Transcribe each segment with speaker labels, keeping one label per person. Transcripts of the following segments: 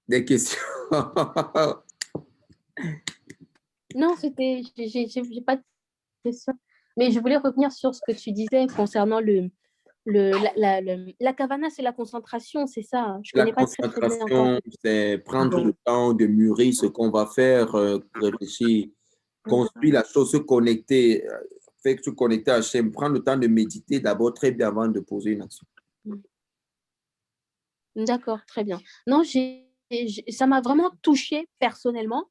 Speaker 1: Des questions.
Speaker 2: Non, j'ai pas de question. Mais je voulais revenir sur ce que tu disais concernant la kavana, c'est la concentration, c'est ça, hein. Je
Speaker 1: La
Speaker 2: connais pas très, très bien encore.
Speaker 1: concentration, c'est prendre le
Speaker 2: Bon.
Speaker 1: temps de mûrir ce qu'on va faire, réfléchir, construire la chose, se connecter, faire se connecter à Hachem, prendre le temps de méditer d'abord très bien avant de poser une action.
Speaker 2: D'accord, très bien. Non, ça m'a vraiment touchée personnellement.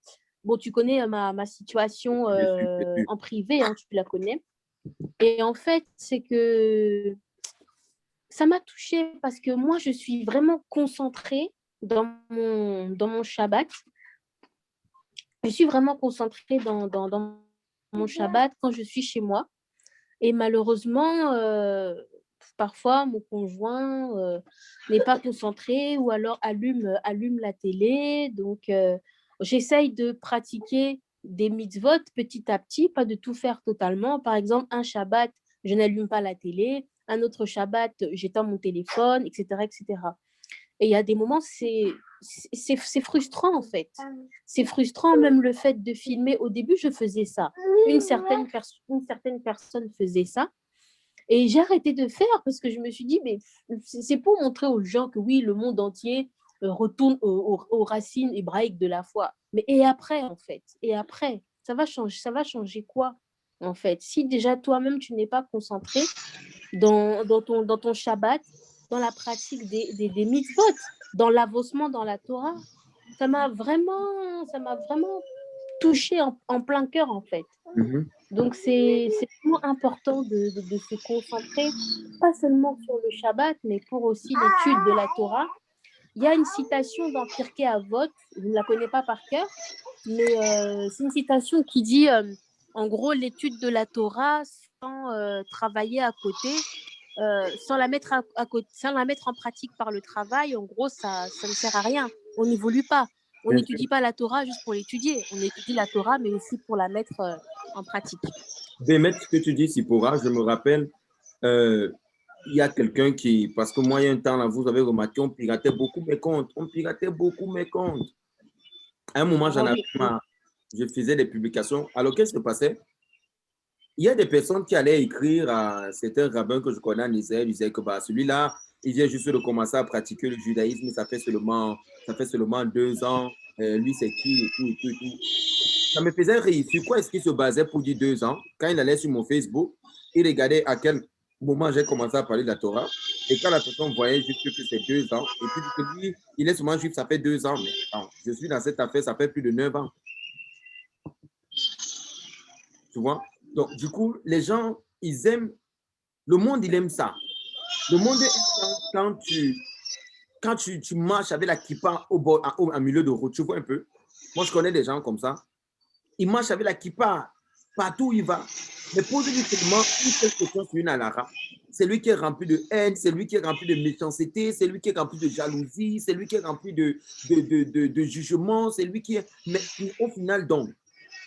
Speaker 2: Bon, tu connais ma situation
Speaker 1: Bien sûr, bien sûr.
Speaker 2: en privé, hein, tu la connais. Et en fait, c'est que ça m'a touchée parce que moi, je suis vraiment concentrée dans mon Shabbat. Je suis vraiment concentrée dans mon Shabbat quand je suis chez moi. Et malheureusement, parfois, mon conjoint n'est pas concentré ou alors allume la télé. Donc, j'essaye de pratiquer des mitzvot petit à petit, pas de tout faire totalement. Par exemple, un Shabbat, je n'allume pas la télé. Un autre Shabbat, j'éteins mon téléphone, etc., etc. Et il y a des moments, c'est frustrant en fait. C'est frustrant même le fait de filmer. Au début, je faisais ça. Une certaine personne faisait ça. Et j'ai arrêté de faire parce que je me suis dit, mais c'est pour montrer aux gens que oui, le monde entier retourne aux racines hébraïques de la foi. Mais et après, en fait, et après, ça va changer quoi, en fait? Si déjà toi-même, tu n'es pas concentré dans ton Shabbat, dans la pratique des mitzvot, dans l'avancement dans la Torah, ça m'a vraiment touché en plein cœur, en fait.
Speaker 1: Mhm.
Speaker 2: Donc, c'est vraiment important de se concentrer, pas seulement sur le Shabbat, mais pour aussi l'étude de la Torah. Il y a une citation dans Pirkei Avot, je ne la connais pas par cœur, mais c'est une citation qui dit, en gros, l'étude de la Torah sans travailler à côté, sans la mettre côté, sans la mettre en pratique par le travail, en gros, ça ne sert à rien. On n'évolue pas. On
Speaker 1: Bien sûr.
Speaker 2: n'étudie pas la Torah juste pour l'étudier. On étudie la Torah, mais aussi pour la mettre en pratique.
Speaker 1: Bémet, ce que tu dis, Sipora, je me rappelle, euh, il y a quelqu'un qui, parce que moi, il y a un temps, là, vous avez remarqué, on piratait beaucoup mes comptes. On piratait beaucoup mes comptes. À un moment, j'en
Speaker 2: Ah
Speaker 1: avais
Speaker 2: oui.
Speaker 1: marre. Je faisais des publications. Alors, qu'est-ce qui se passait? Il y a des personnes qui allaient écrire à certains rabbins que je connais en Israël, ils disaient que bah, celui-là, il vient juste de commencer à pratiquer le judaïsme, ça fait seulement 2 ans, lui c'est qui et tout et tout et tout. Ça me faisait rire. Sur quoi est-ce qu'il se basait pour dire 2 ans? Quand il allait sur mon Facebook, il regardait à quel moment j'ai commencé à parler de la Torah. Et quand la personne voyait juste que c'est 2 ans, et puis lui, il est seulement juif, ça fait 2 ans. Mais attends, je suis dans cette affaire, ça fait plus de 9 ans. Tu vois? Donc, du coup, les gens, ils aiment, le monde, il aime ça. Le monde aime quand tu marches avec la kippa au milieu de route, tu vois un peu. Moi, je connais des gens comme ça. Ils marchent avec la kippa partout où il va. Mais pose-lui seulement une seule question sur une alara. C'est lui qui est rempli de haine, c'est lui qui est rempli de méchanceté, c'est lui qui est rempli de jalousie, c'est lui qui est rempli de jugement, c'est lui qui est. Mais au final, donc,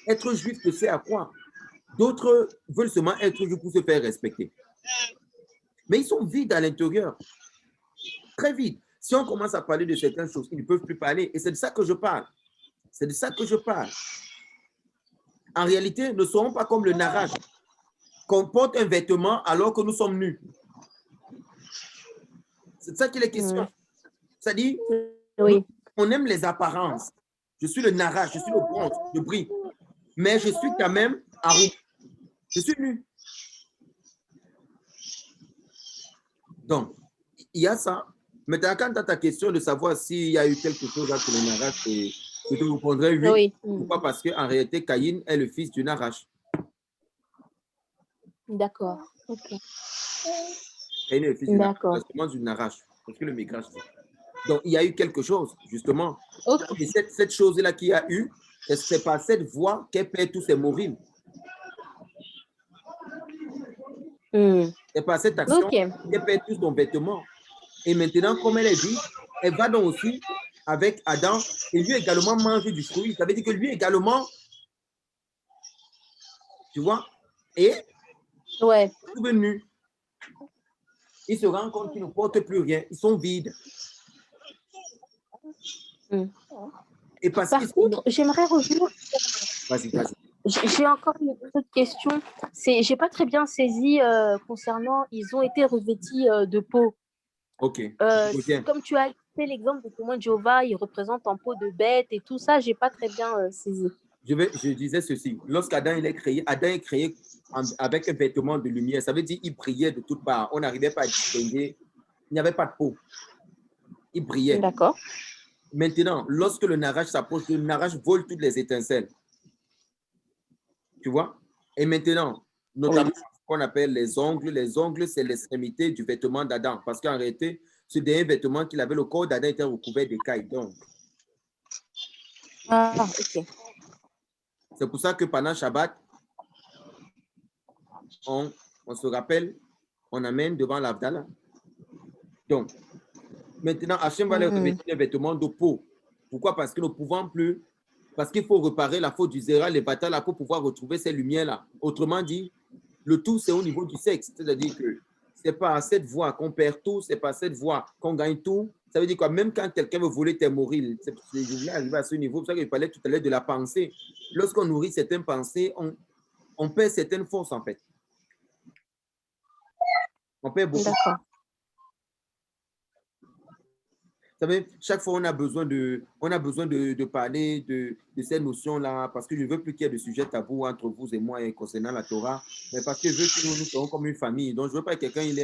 Speaker 1: être juif te sert à quoi? D'autres veulent seulement être juifs pour se faire respecter. Mais ils sont vides à l'intérieur, très vides. Si on commence à parler de certaines choses, ils ne peuvent plus parler. Et c'est de ça que je parle. C'est de ça que je parle. En réalité, ne serons pas comme le narrage, qu'on porte un vêtement alors que nous sommes nus. C'est de ça qu'il est question. C'est-à-dire, nous,
Speaker 2: Oui.
Speaker 1: on aime les apparences. Je suis le narrage, je suis le bronze, je brille. Mais je suis quand même arôme. Je suis nu. Donc, il y a ça. Maintenant, quant à ta question de savoir s'il y a eu quelque chose entre le narrage et je te répondrai oui.
Speaker 2: Oui.
Speaker 1: Pourquoi? Parce qu'en réalité, Caïn est le fils du narrage.
Speaker 2: D'accord. Ok.
Speaker 1: Caïn est le fils du narrage. La
Speaker 2: D'accord.
Speaker 1: semence du narrage. Parce que le migrage. Donc, il y a eu quelque chose, justement.
Speaker 2: Ok.
Speaker 1: Et cette chose-là qu'il y a eu, c'est par cette voie qu'elle perd tous ses mouriles. C'est par cette action
Speaker 2: Ok.
Speaker 1: qu'elle perd tout son vêtement. Et maintenant, comme elle est vide, elle va donc aussi avec Adam et lui également manger du fruit. Ça veut dire que lui également, tu vois, et
Speaker 2: Ouais.
Speaker 1: trouve nu. Il se rend compte qu'ils ne portent plus rien. Ils sont vides. Et parce
Speaker 2: Par contre, j'aimerais revenir.
Speaker 1: Vas-y, vas-y.
Speaker 2: J'ai encore une autre question. J'ai pas très bien saisi concernant, ils ont été revêtis de peau.
Speaker 1: Ok. Bien.
Speaker 2: Comme tu as fait l'exemple de témoin de Jéhovah, ils représentent en peau de bête et tout ça, j'ai pas très bien saisi.
Speaker 1: Je disais ceci. Lorsqu'Adam il est créé, Adam est créé avec un vêtement de lumière. Ça veut dire qu'il brillait de toutes parts. On n'arrivait pas à distinguer. Il n'y avait pas de peau. Il brillait.
Speaker 2: D'accord.
Speaker 1: Maintenant, lorsque le narage s'approche, le narage vole toutes les étincelles. Tu vois? Et maintenant, notamment ce qu'on appelle les ongles, c'est l'extrémité du vêtement d'Adam. Parce qu'en réalité, ce dernier vêtement qu'il avait, le corps d'Adam était recouvert d'écailles. Donc,
Speaker 2: ok.
Speaker 1: c'est pour ça que pendant Shabbat, on se rappelle, on amène devant l'Avdallah. Donc, maintenant, Hachem va les revêtir des vêtements de peau. Pourquoi? Parce que nous ne pouvons plus, parce qu'il faut réparer la faute du Zéra, les batailles pour pouvoir retrouver ces lumières-là. Autrement dit, le tout, c'est au niveau du sexe. C'est-à-dire que ce n'est pas à cette voie qu'on perd tout, ce n'est pas à cette voie qu'on gagne tout. Ça veut dire quoi? Même quand quelqu'un veut voler tes morilles, je voulais arriver à ce niveau. C'est pour ça que je parlais tout à l'heure de la pensée. Lorsqu'on nourrit certaines pensées, on perd certaines forces, en fait. On perd beaucoup.
Speaker 2: D'accord.
Speaker 1: Vous savez, chaque fois, on a besoin de parler de ces notions-là, parce que je ne veux plus qu'il y ait de sujets tabous entre vous et moi et concernant la Torah, mais parce que je veux que nous soyons comme une famille. Donc, je ne veux pas que quelqu'un il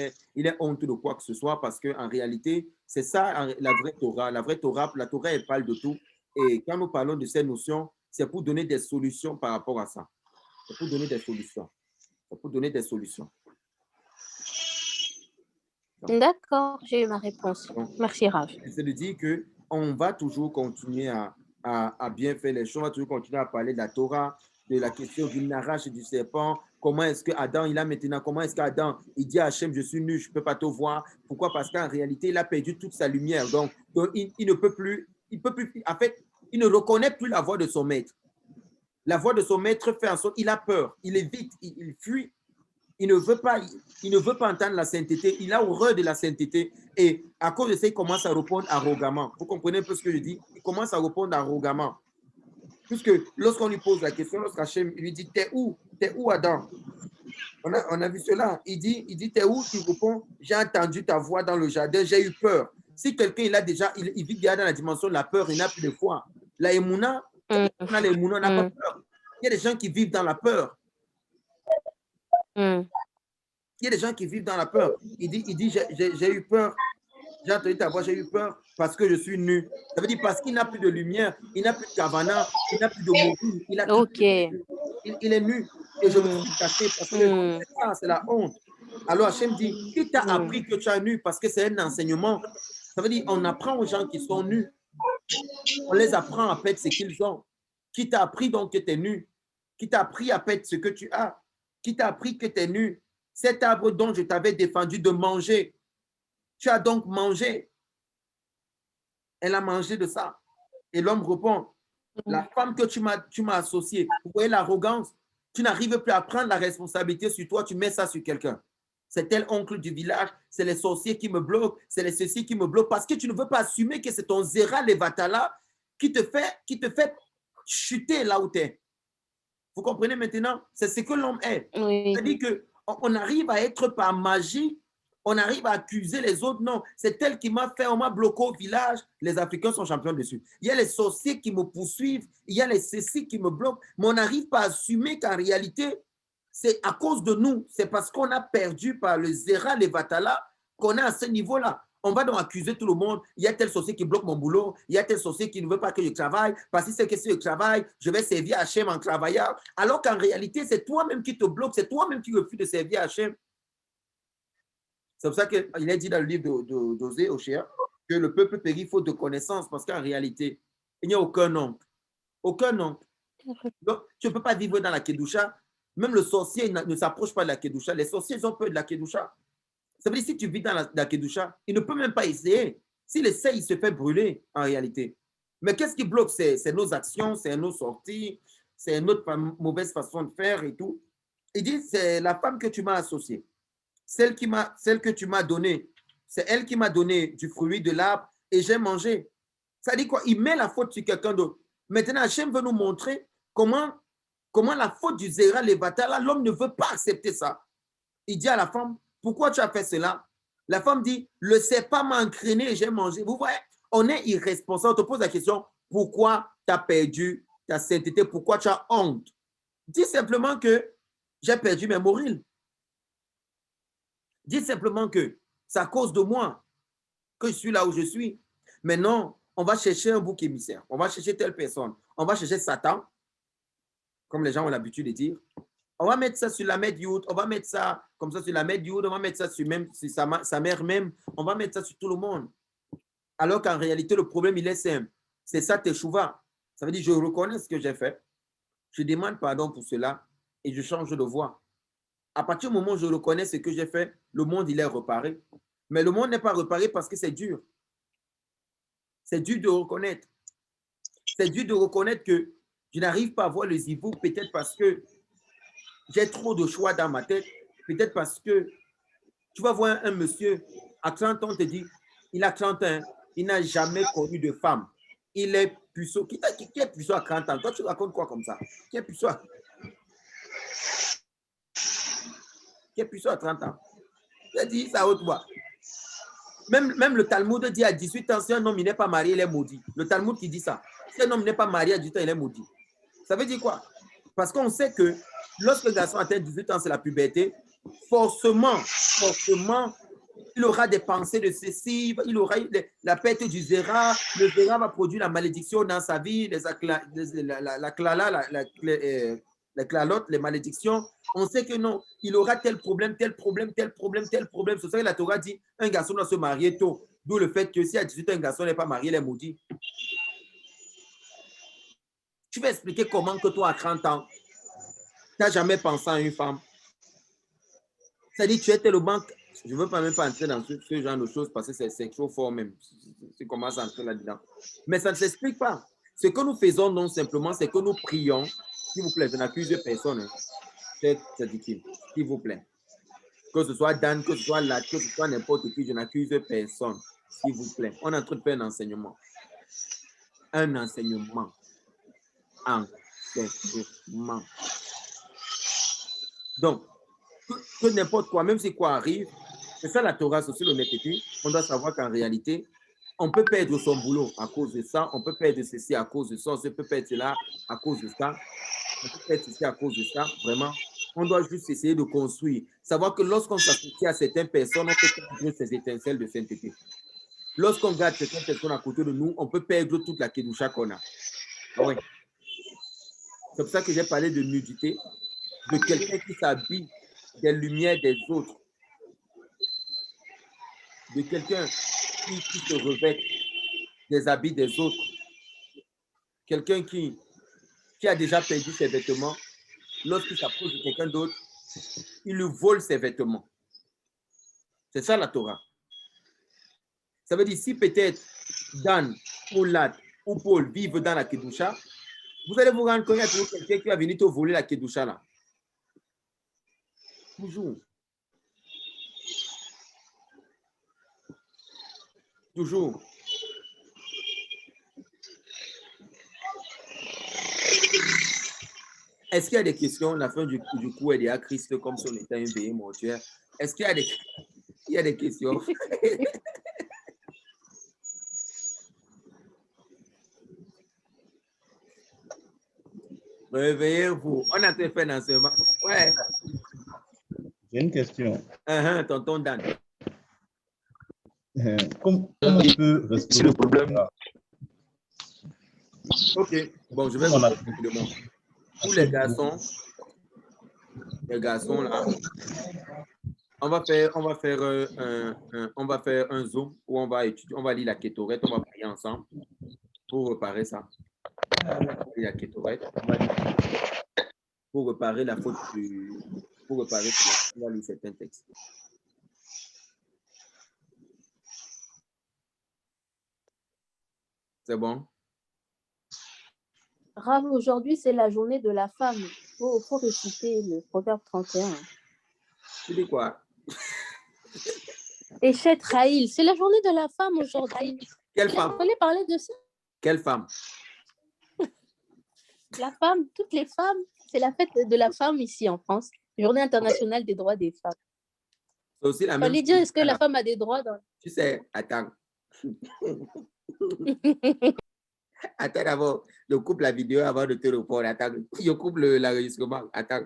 Speaker 1: ait honte de quoi que ce soit, parce qu'en réalité, c'est ça la vraie Torah. La vraie Torah, la Torah, elle parle de tout. Et quand nous parlons de ces notions, c'est pour donner des solutions par rapport à ça. C'est pour donner des solutions. C'est pour donner des solutions.
Speaker 2: D'accord, j'ai eu ma réponse. Merci, Rav.
Speaker 1: C'est de dire qu'on va toujours continuer à bien faire les choses, on va toujours continuer à parler de la Torah, de la question du narage et du serpent. Comment est-ce que Adam, il a maintenant, comment est-ce qu'Adam, il dit à Hachem, je suis nu, je ne peux pas te voir. Pourquoi? Parce qu'en réalité, il a perdu toute sa lumière. Donc il ne peut plus, en fait, il ne reconnaît plus la voix de son maître. La voix de son maître fait en sorte qu'il a peur, il évite, il fuit. Il ne veut pas entendre la sainteté. Il a horreur de la sainteté. Et à cause de ça, il commence à répondre arrogamment. Vous comprenez un peu ce que je dis? Il commence à répondre arrogamment. Puisque lorsqu'on lui pose la question, lorsqu'Hachem lui dit, t'es où? T'es où, Adam? On a vu cela. Il dit, t'es où? Il répond, j'ai entendu ta voix dans le jardin, j'ai eu peur. Si quelqu'un, il vit déjà dans la dimension de la peur, il n'a plus de foi. La émouna, on n'a pas peur. Il y a des gens qui vivent dans la peur. Il y a des gens qui vivent dans la peur. Il dit j'ai eu peur. J'ai entendu ta voix, j'ai eu peur parce que je suis nu. Ça veut dire parce qu'il n'a plus de lumière, il n'a plus de kavana, il n'a plus de mobile, il est nu. Et je me suis caché parce que c'est ça, c'est la honte. Alors Hachem dit, qui t'a appris que tu es nu? Parce que c'est un enseignement. Ça veut dire, on apprend aux gens qui sont nus. On les apprend à perdre ce qu'ils ont. Qui t'a appris donc que tu es nu? Qui t'a appris à perdre ce que tu as? Qui t'a appris que tu es nu? Cet arbre dont je t'avais défendu de manger, tu as donc mangé. Elle a mangé de ça. Et l'homme répond, la femme que tu m'as associée, vous voyez l'arrogance, tu n'arrives plus à prendre la responsabilité sur toi, tu mets ça sur quelqu'un. C'est tel oncle du village, c'est les sorciers qui me bloquent, c'est les ceci qui me bloquent, parce que tu ne veux pas assumer que c'est ton Zéra Levatala qui te fait chuter là où tu es. Vous comprenez maintenant? C'est ce que l'homme est.
Speaker 2: Oui.
Speaker 1: C'est-à-dire qu'on arrive à être par magie, on arrive à accuser les autres. Non, c'est elle qui m'a fait, on m'a bloqué au village. Les Africains sont champions dessus. Il y a les sorciers qui me poursuivent, il y a les ceci qui me bloquent, mais on n'arrive pas à assumer qu'en réalité, c'est à cause de nous. C'est parce qu'on a perdu par le Zéra Levatala qu'on est à ce niveau-là. On va donc accuser tout le monde. Il y a tel sorcier qui bloque mon boulot. Il y a tel sorcier qui ne veut pas que je travaille. Parce que c'est que si je travaille, je vais servir Hachem en travaillant. Alors qu'en réalité, c'est toi-même qui te bloque. C'est toi-même qui refuses de servir Hachem. C'est pour ça qu'il est dit dans le livre d'Osée, Oshéa, que le peuple périt faute de connaissance. Parce qu'en réalité, il n'y a aucun oncle. Aucun oncle. Donc, tu ne peux pas vivre dans la Kedusha. Même le sorcier ne s'approche pas de la Kedusha. Les sorciers ils ont peur de la Kedusha. Ça veut dire si tu vis dans la Kedusha, il ne peut même pas essayer. S'il essaie, il se fait brûler en réalité. Mais qu'est-ce qui bloque? C'est nos actions, c'est nos sorties, c'est notre mauvaise façon de faire et tout. Il dit, c'est la femme que tu m'as associée. Celle que tu m'as donnée. C'est elle qui m'a donné du fruit de l'arbre et j'ai mangé. Ça dit quoi? Il met la faute sur quelqu'un d'autre. Maintenant, Hachem veut nous montrer comment la faute du Zera Levata, là, l'homme ne veut pas accepter ça. Il dit à la femme, pourquoi tu as fait cela? La femme dit, le serpent m'a entraîné et j'ai mangé. Vous voyez, on est irresponsable. On te pose la question, pourquoi tu as perdu ta sainteté? Pourquoi tu as honte? Dis simplement que j'ai perdu mes morils. Dis simplement que c'est à cause de moi que je suis là où je suis. Maintenant, on va chercher un bouc émissaire. On va chercher telle personne. On va chercher Satan, comme les gens ont l'habitude de dire. On va mettre ça sur la mère Youd. On va mettre ça comme ça sur la mère Youd. On va mettre ça sur, même, sur sa mère même. On va mettre ça sur tout le monde. Alors qu'en réalité, le problème, il est simple. C'est ça, teshuva. Ça veut dire, je reconnais ce que j'ai fait. Je demande pardon pour cela et je change de voie. À partir du moment où je reconnais ce que j'ai fait, le monde, il est réparé. Mais le monde n'est pas réparé parce que c'est dur. C'est dur de reconnaître. C'est dur de reconnaître que je n'arrive pas à voir le zivou, peut-être parce que j'ai trop de choix dans ma tête. Peut-être parce que tu vas voir un monsieur à 30 ans, on te dit, il a 30 ans, il n'a jamais connu de femme. Il est puceau. Qui est puceau à 30 ans? Toi, tu racontes quoi comme ça? Qui est puceau à 30 ans? Tu as dit ça à haute voix. Même le Talmud dit à 18 ans, si un homme n'est pas marié, il est maudit. Le Talmud qui dit ça. Si un homme n'est pas marié à 18 ans, il est maudit. Ça veut dire quoi? Parce qu'on sait que lorsque le garçon atteint 18 ans, c'est la puberté, forcément, il aura des pensées de ceci, il aura la perte du zéra, le zéra va produire la malédiction dans sa vie, la clalotte, les malédictions. On sait que non, il aura tel problème. C'est ça que la Torah dit, un garçon doit se marier tôt. D'où le fait que si à 18 ans, un garçon n'est pas marié, il est maudit. Tu vas expliquer comment que toi, à 30 ans, tu n'as jamais pensé à une femme. C'est-à-dire que tu es tellement... Je ne veux pas même pas entrer dans ce genre de choses parce que c'est trop fort même. Tu commences à entrer là-dedans. Mais ça ne s'explique pas. Ce que nous faisons non simplement, c'est que nous prions. S'il vous plaît, je n'accuse personne. C'est ridicule. S'il vous plaît. Que ce soit Dan, que ce soit Lat, que ce soit n'importe qui, je n'accuse personne. S'il vous plaît. On est en train de faire un enseignement. Un enseignement. Enseignement. Donc, que n'importe quoi, même si quoi arrive, c'est ça la Torah, c'est aussi l'honnêteté. On doit savoir qu'en réalité, on peut perdre son boulot à cause de ça, on peut perdre ceci à cause de ça, on peut perdre cela à cause de ça, on peut perdre ceci à cause de ça. Vraiment, on doit juste essayer de construire. Savoir que lorsqu'on s'associe à certaines personnes, on peut perdre ces étincelles de sainteté. Lorsqu'on garde certaines personnes à côté de nous, on peut perdre toute la kedusha qu'on a. Ah ouais. C'est pour ça que j'ai parlé de nudité, de quelqu'un qui s'habille des lumières des autres, de quelqu'un qui se revêt des habits des autres, quelqu'un qui a déjà perdu ses vêtements, lorsqu'il s'approche de quelqu'un d'autre, il lui vole ses vêtements. C'est ça la Torah. Ça veut dire si peut-être Dan ou Lat ou Paul vivent dans la Kedusha, vous allez vous rendre compte qu'il y a toujours quelqu'un qui va venir te voler la Kedusha là. Toujours. Toujours. Est-ce qu'il y a des questions? La fin du cours est déjà Christ comme si on était un béé mortuaire. Est-ce qu'il y a des questions? Réveillez-vous. On a fait un enseignement. Ouais.
Speaker 3: J'ai une question.
Speaker 1: Tonton Dan.
Speaker 3: Comment on peut restaurer le problème?
Speaker 1: Ok. Bon, je vais vous rapidement. Tous les garçons là, on va faire un zoom où on va lire la kétorette, on va prier ensemble pour réparer ça. La kétorette, pour réparer la faute pour réparer cela. On va lire certains textes. C'est bon?
Speaker 2: Rav, aujourd'hui, c'est la journée de la femme. Il faut réciter le proverbe 31.
Speaker 1: Tu dis quoi?
Speaker 2: Échet Raïl, c'est la journée de la femme aujourd'hui.
Speaker 1: Quelle femme?
Speaker 2: Il fallait parler de ça.
Speaker 1: Quelle femme?
Speaker 2: La femme, toutes les femmes, c'est la fête de la femme ici en France. Journée internationale des droits des femmes.
Speaker 1: C'est aussi la même
Speaker 2: Fallait dire, est-ce que la femme a des droits dans...
Speaker 1: Tu sais, attends. Attends d'abord, je coupe la vidéo avant de te répondre. Attends, je coupe l'enregistrement. Attends.